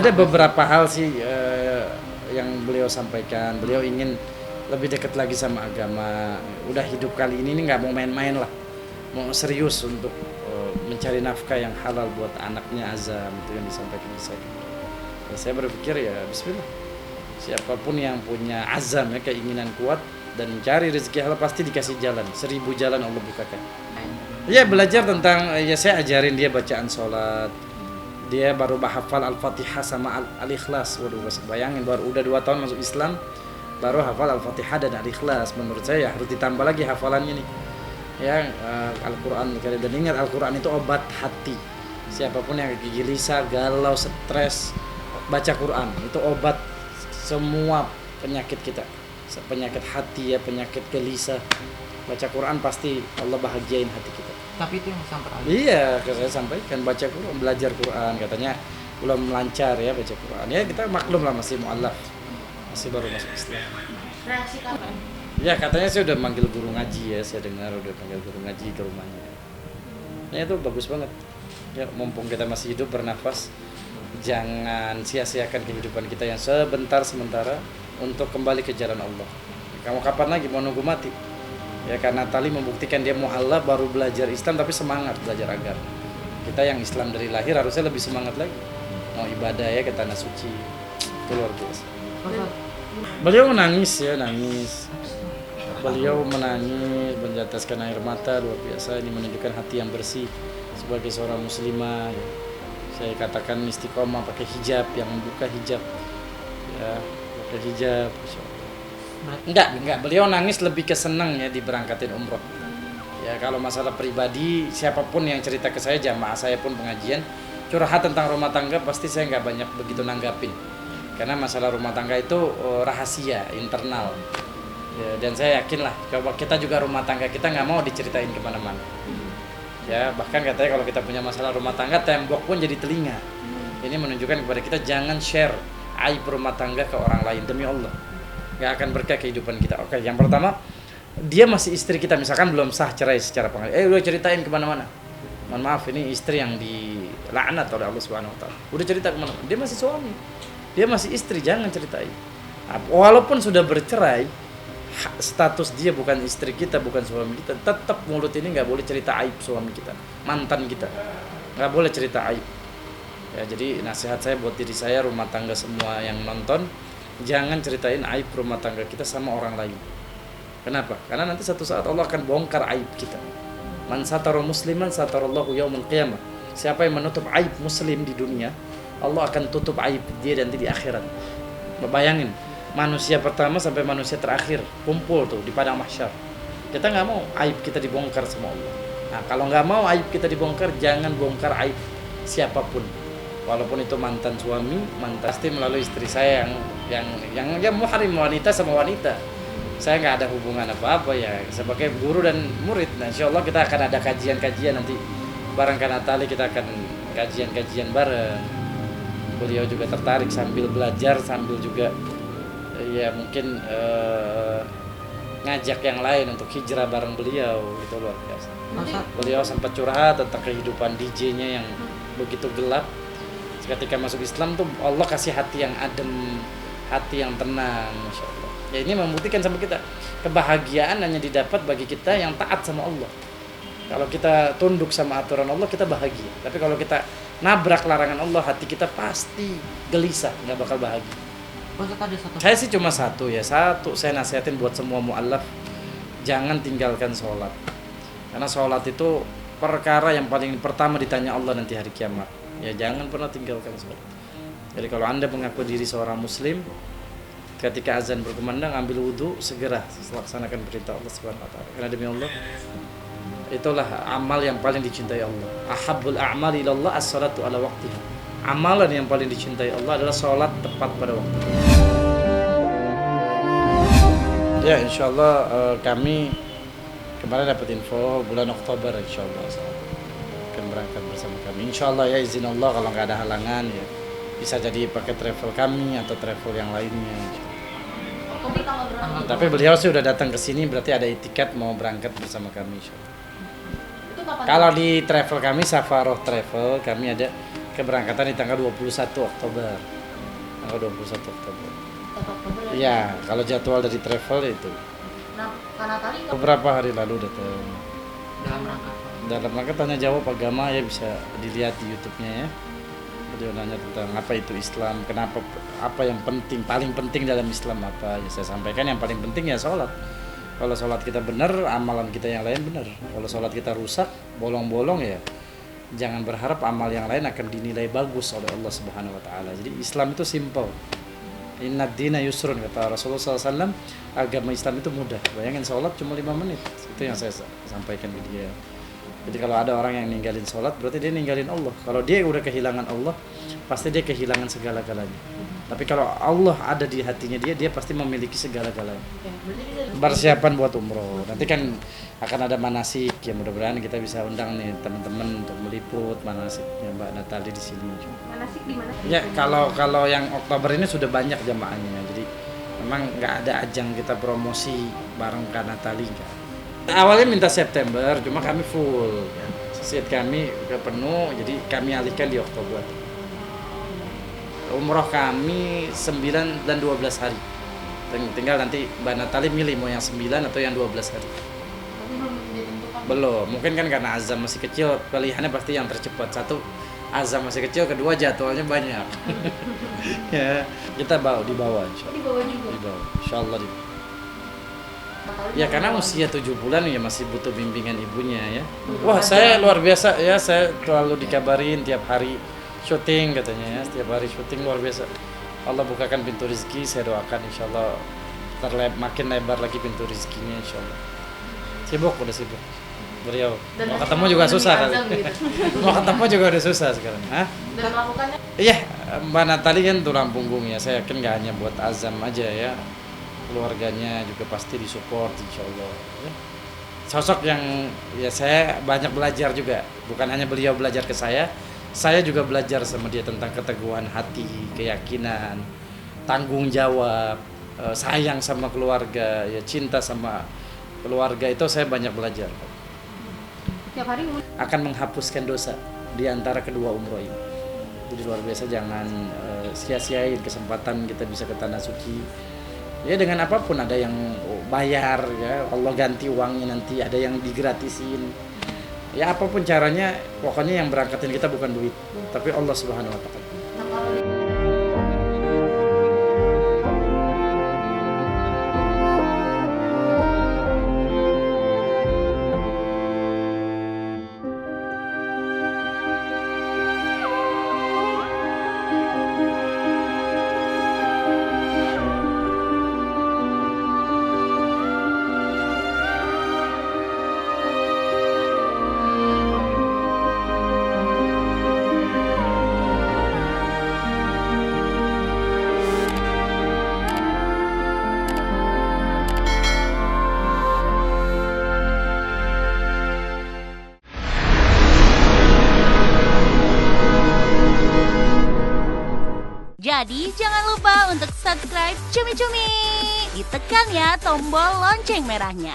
Ada beberapa hal sih yang beliau sampaikan. Beliau ingin lebih dekat lagi sama agama. Udah hidup kali ini nggak mau main-main lah, mau serius untuk mencari nafkah yang halal buat anaknya Azam, itu yang disampaikan ke saya. Ya, saya berpikir ya Bismillah, siapapun yang punya azam ya, keinginan kuat dan mencari rezeki halal pasti dikasih jalan, 1000 jalan Allah bukakan. Ya belajar tentang, ya saya ajarin dia bacaan sholat. Dia baru hafal Al-Fatihah sama Al-Ikhlas. Waduh, bayangin baru udah 2 tahun masuk Islam baru hafal Al-Fatihah dan Al-Ikhlas. Menurut saya harus ditambah lagi hafalannya nih. Ya, Al-Qur'an, dan ingat Al-Qur'an itu obat hati. Siapapun yang gelisah, galau, stres, baca Qur'an itu obat semua penyakit kita. Penyakit hati ya, penyakit gelisah. Baca Quran pasti Allah bahagiain hati kita. Tapi itu yang sampai Iya, saya sampaikan baca Quran, belajar Quran, katanya belum lancar ya baca Quran. Ya kita maklum lah masih mualaf, masih baru masuk Islam. Reaksi kapan? Ya katanya saya udah manggil guru ngaji ya, saya dengar udah panggil guru ngaji ke rumahnya. Ya itu bagus banget. Ya mumpung kita masih hidup bernafas, jangan sia-siakan kehidupan kita yang sementara untuk kembali ke jalan Allah. Kamu kapan lagi mau nunggu mati? Ya karena Tali membuktikan dia mu'alaf baru belajar Islam tapi semangat belajar agama. Kita yang Islam dari lahir harusnya lebih semangat lagi. Mau ibadah ya ke tanah suci. Itu luar biasa. Beliau menangis ya, nangis. Beliau menangis, meneteskan air mata luar biasa. Ini menunjukkan hati yang bersih sebagai seorang muslimah. Ya. Saya katakan istiqomah pakai hijab, yang membuka hijab. Ya, pakai hijab. Enggak, beliau nangis lebih ke senang ya diberangkatin umroh. Ya kalau masalah pribadi, siapapun yang cerita ke saya, jamaah saya pun pengajian, curhat tentang rumah tangga pasti saya nggak banyak begitu nanggapin. Karena masalah rumah tangga itu rahasia internal. Ya, dan saya yakin lah, coba kita juga rumah tangga kita nggak mau diceritain kemana-mana. Ya bahkan katanya kalau kita punya masalah rumah tangga, tembok pun jadi telinga. Ini menunjukkan kepada kita jangan share aib rumah tangga ke orang lain, demi Allah. Gak akan berkah kehidupan kita. Oke, yang pertama, dia masih istri kita, misalkan belum sah cerai secara pengadilan. Udah ceritain kemana-mana. Mohon maaf, ini istri yang dilaknat oleh Allah Subhanahu Wa Taala. Udah cerita kemana-mana. Dia masih suami, dia masih istri, jangan ceritain. Walaupun sudah bercerai, status dia bukan istri kita, bukan suami kita. Tetap mulut ini nggak boleh cerita aib suami kita, mantan kita. Nggak boleh cerita aib. Ya, jadi nasihat saya buat diri saya, rumah tangga semua yang nonton. Jangan ceritain aib rumah tangga kita sama orang lain. Kenapa? Karena nanti satu saat Allah akan bongkar aib kita. Man satara musliman satarallahu yaumul qiyamah. Siapa yang menutup aib muslim di dunia, Allah akan tutup aib dia nanti di akhirat. Bayangin, manusia pertama sampai manusia terakhir kumpul tuh di padang mahsyar. Kita nggak mau aib kita dibongkar sama Allah. Nah, kalau nggak mau aib kita dibongkar, jangan bongkar aib siapapun. Walaupun itu mantan suami, pasti melalui istri saya yang muhrim, wanita sama wanita. Saya nggak ada hubungan apa-apa ya, sebagai guru dan murid. Nah, insya Allah kita akan ada kajian-kajian nanti bareng Kanatali, kita akan kajian-kajian bareng. Beliau juga tertarik sambil belajar, sambil juga ya mungkin ngajak yang lain untuk hijrah bareng beliau. Itu luar biasa. Beliau sempat curhat tentang kehidupan DJ-nya yang begitu gelap. Ketika masuk Islam tuh Allah kasih hati yang adem, hati yang tenang, Masya Allah. Ya ini membuktikan sama kita, kebahagiaan hanya didapat bagi kita yang taat sama Allah. Kalau kita tunduk sama aturan Allah, kita bahagia. Tapi kalau kita nabrak larangan Allah, hati kita pasti gelisah, nggak bakal bahagia. Saya sih cuma satu, saya nasihatin buat semua mu'alaf, jangan tinggalkan sholat. Karena sholat itu perkara yang paling pertama ditanya Allah nanti hari kiamat. Ya jangan pernah tinggalkan sholat. Jadi kalau Anda mengaku diri seorang muslim, ketika azan berkumandang ambil wudhu, segera laksanakan perintah Allah Subhanahu Wa Taala. Karena demi Allah, itulah amal yang paling dicintai Allah. Ahabbul a'mal ilallah as-salatu ala waqtiha. Amalan yang paling dicintai Allah adalah sholat tepat pada waktu. Ya insyaallah kami kemarin dapat info bulan Oktober insyaallah akan berangkat bersama kami. Insyaallah ya izin Allah, kalau nggak ada halangan ya bisa jadi pakai travel kami atau travel yang lainnya. Tapi beliau sih udah datang ke sini, berarti ada itikat mau berangkat bersama kami insyaallah. Kalau di travel kami Safaroh Travel, kami ada keberangkatan di tanggal 21 Oktober. Tanggal 21 Oktober. Oktober ya? Iya, kalau jadwal dari travel itu. Nah, karena tadi Beberapa hari lalu datang. dalam rangka Dalam rangka tanya jawab agama ya, bisa dilihat di YouTube-nya ya. Dia nanya tentang apa itu Islam, kenapa, apa yang penting, paling penting dalam Islam apa. Ya saya sampaikan yang paling penting ya sholat. Kalau sholat kita benar, amalan kita yang lain benar. Kalau sholat kita rusak, bolong-bolong ya, jangan berharap amal yang lain akan dinilai bagus oleh Allah Subhanahu Wa Taala. Jadi Islam itu simple. Inna dina yusrun, kata Rasulullah SAW. Agama Islam itu mudah. Bayangin sholat cuma 5 menit. Itu yang saya sampaikan ke dia. Jadi kalau ada orang yang ninggalin sholat, berarti dia ninggalin Allah. Kalau dia udah kehilangan Allah, pasti dia kehilangan segala-galanya. Tapi kalau Allah ada di hatinya dia pasti memiliki segala-galanya. ya, berarti dia dari Persiapan buat umroh. Nanti kan akan ada manasik, ya mudah-mudahan kita bisa undang nih teman-teman untuk meliput manasiknya Mbak Natali di sini. manasik di mana? Ya kalau yang Oktober ini sudah banyak jamaahnya. Jadi memang nggak ada ajang kita promosi bareng Kak Natali nggak. Awalnya minta September, cuma kami full. Seat kami udah penuh, jadi kami alihkan di Oktober. Umroh kami 9 dan 12 hari. Tinggal nanti Mbak Natali milih mau yang 9 atau yang 12 hari. Tapi belum ditentukan. Belum, mungkin kan karena Azam masih kecil, pilihannya pasti yang tercepat. Satu, Azam masih kecil, kedua jadwalnya banyak. Ya, kita di bawah insya Oh, di bawah juga. Allah. Di bawah, insya Allah di bawah. Natali Ya mau karena bawah. usia 7 bulan ya masih butuh bimbingan ibunya ya. Wah saya luar biasa ya, saya selalu dikabarin tiap hari syuting katanya ya, setiap hari syuting luar biasa. Allah bukakan pintu rezeki, saya doakan insya Allah makin lebar lagi pintu rezekinya insya Allah. Sibuk, udah sibuk. Beliau Dan mau masih ketemu mau juga menemui susah kali. Azam gitu. Mau ketemu juga udah susah sekarang. Hah? Dan melakukannya Iya, Mbak Natali kan tulang punggung ya. Saya yakin nggak hanya buat Azam aja ya, keluarganya juga pasti disupport insya Allah. Ya. Sosok yang ya saya banyak belajar juga. Bukan hanya beliau belajar ke saya juga belajar sama dia tentang keteguhan hati, keyakinan, tanggung jawab, sayang sama keluarga, ya cinta sama keluarga itu saya banyak belajar. tiap hari Akan menghapuskan dosa di antara kedua umroh ini. Jadi luar biasa, jangan sia-siain kesempatan kita bisa ke tanah suci. Ya dengan apapun, ada yang bayar ya, Allah ganti uangnya nanti, ada yang digratisin. Ya apapun caranya, pokoknya yang berangkatin kita bukan duit, tapi Allah Subhanahu Wa Taala. nah, kalau di- Jadi jangan lupa untuk subscribe Cumi Cumi. Ditekan ya tombol lonceng merahnya.